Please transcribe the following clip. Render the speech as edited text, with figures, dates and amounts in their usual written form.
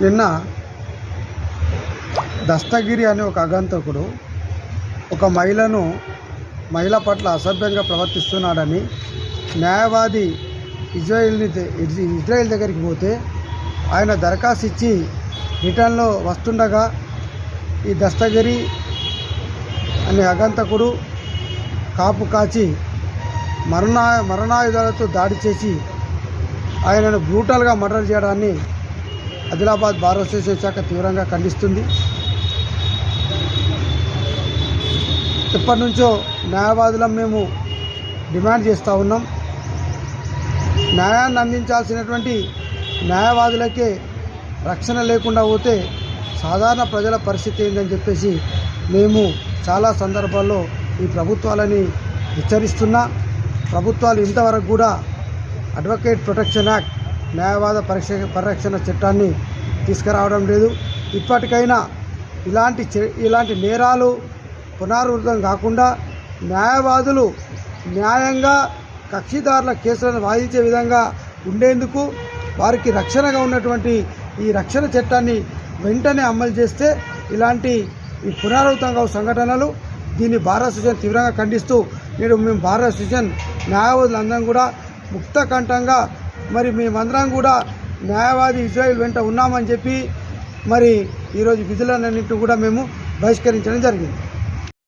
నిన్న దస్తగిరి అనే ఒక ఆగంతకుడు ఒక మహిళ పట్ల అసభ్యంగా ప్రవర్తిస్తున్నాడని న్యాయవాది ఇజ్రాయిల్ దగ్గరికి పోతే ఆయన దరఖాస్తు ఇచ్చి రిటర్న్లో వస్తుండగా ఈ దస్తగిరి అనే ఆగంతకుడు కాపు కాచి మరణాయుధాలతో దాడి చేసి ఆయనను బ్రూటల్గా మర్డర్ చేయడాన్ని ఆదిలాబాద్ బార్ అసోసియేషన్ శాఖ తీవ్రంగా ఖండిస్తుంది. ఎప్పటి నుంచో న్యాయవాదులం మేము డిమాండ్ చేస్తూ ఉన్నాం. న్యాయాన్ని అందించాల్సినటువంటి న్యాయవాదులకే రక్షణ లేకుండా పోతే సాధారణ ప్రజల పరిస్థితి ఏందని చెప్పేసి మేము చాలా సందర్భాల్లో ఈ ప్రభుత్వాలని హెచ్చరిస్తున్నా. ప్రభుత్వాలు ఇంతవరకు కూడా అడ్వకేట్ ప్రొటెక్షన్ యాక్ట్ న్యాయవాద పరిరక్షణ చట్టాన్ని తీసుకురావడం లేదు. ఇప్పటికైనా ఇలాంటి నేరాలు పునరావృతం కాకుండా న్యాయవాదులు న్యాయంగా కక్షిదారుల కేసులను వాదించే విధంగా ఉండేందుకు వారికి రక్షణగా ఉన్నటువంటి ఈ రక్షణ చట్టాన్ని వెంటనే అమలు చేస్తే ఇలాంటి పునరావృతం కావు సంఘటనలు దీన్ని బార్ అసోసియేషన్ తీవ్రంగా ఖండిస్తూ మేము బార్ అసోసియేషన్ న్యాయవాదులందరం కూడా ముక్త కంఠంగా మేమందరం కూడా న్యాయవాది ఇజ్రాయిల్ వెంట ఉన్నామని చెప్పి ఈరోజు విధులన్నింటినీ కూడా మేము బహిష్కరించడం జరిగింది.